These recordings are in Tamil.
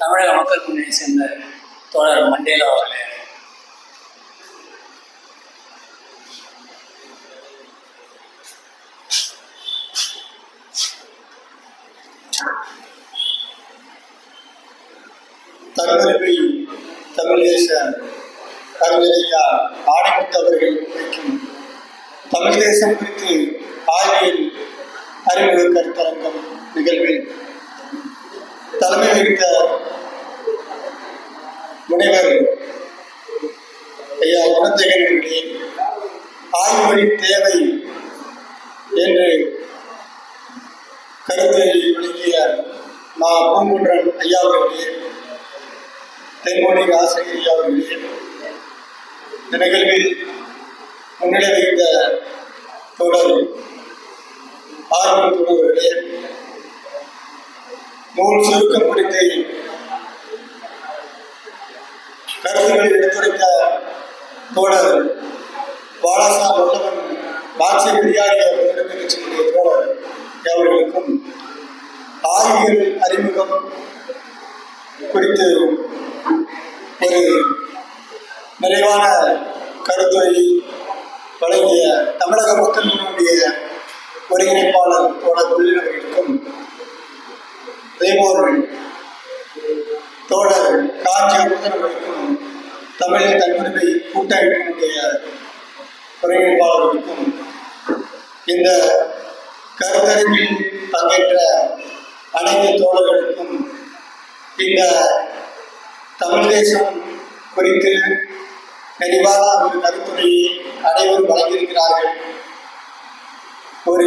தமிழக மக்கள் முன்னணியை சேர்ந்த தோழர் மண்டேலா அவர்களே, தகவல்களை தமிழ் தேச அறிஞர் ஆணைமுத்து அவர்கள் வைக்கும் தமிழ் தேசம் குறித்து ஆய்வியல் அறிமுக கருத்தரங்கம் நிகழ்வில் தலைமை வகித்த முனைவர் ஐயா குணத்தேகனுடைய ஆய்வுவழி தேவை என்று கருத்தை வழங்கிய பூங்குன்றன் ஐயா அவர்களே, தென்மொழி ஆசிரியர் ஐயா அவர்களே, இந்த நிகழ்வில் முன்னிலை வைத்த தொடர் ஆர்வம் தொடர்களே, நூல் சுருக்கம் குறித்து கருத்துக்களை எடுத்துரைத்த தோழர் பாலாசா வல்லவன் மாட்சி பிரியாணி அவர்களுடைய தோழர் அவர்களுக்கும் ஆய்வியல் அறிமுகம் குறித்து ஒரு நிறைவான கருத்துரை வழங்கிய தமிழக மக்கள் முன்னணியுடைய ஒருங்கிணைப்பாளர் தோழர் உள்ளவர்களுக்கும், அதேபோல் தோழர் காஞ்சி அமுதனவர்களுக்கும், தமிழ் தன்னுரிமை கூட்டமைப்பினுடைய ஒருங்கிணைப்பாளர்களுக்கும், இந்த கருத்தரங்கில் பங்கேற்ற அனைத்து தோழர்களுக்கும் இந்த தமிழ் தேசம் குறித்து நிறைவான ஒரு கருத்துரையை அனைவரும் வழங்கியிருக்கிறார்கள். ஒரு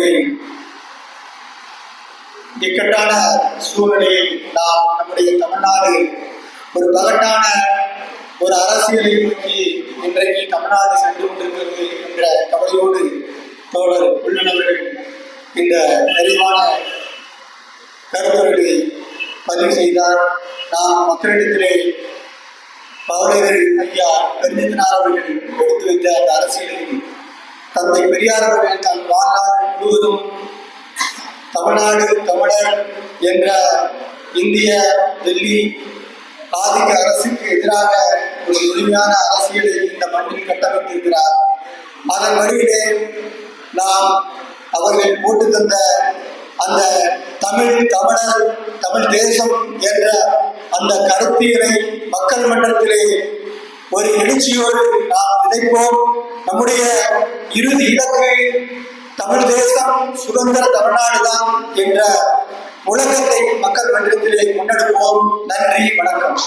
இக்கட்டான சூழ்நிலையில் நாம் நம்முடைய தமிழ்நாடு ஒரு பகட்டான ஒரு அரசியலை நோக்கி இன்றைக்கு தமிழ்நாடு சென்று கொண்டிருக்கிறது என்ற கவலையோடு தோழர் உள்ளவர்கள் இந்த நிறைவான கருத்துரைகளை பதிவு செய்தார். நாம் மக்களிடத்திலே பவளர் ஐயா பெருமிதனார் அவர்கள் எடுத்து வைத்த அந்த அரசியலில் தந்தை பெரியார் அவர்கள் தன் வாழ்நாள் முழுவதும் தமிழ்நாடு தமிழர் என்ற இந்திய டெல்லி ஆதிக்க அரசுக்கு எதிராக ஒரு முழுமையான அரசியலை இந்த மண்ணில் கட்டமைத்திருக்கிறார். அதன் வழியிலே நாம் அவர்கள் போட்டு தந்த அந்த தமிழர் தமிழ் தேசம் என்ற அந்த கருத்தியலை மக்கள் மன்றத்திலே ஒரு எழுச்சியோடு நாம் விதைப்போம். நம்முடைய இறுதி இலக்கு தமிழ் தேசம் சுதந்திர தமிழ்நாடுதான் என்ற முழக்கத்தை மக்கள் மன்றத்திலே முன்னெடுப்போம். நன்றி, வணக்கம்.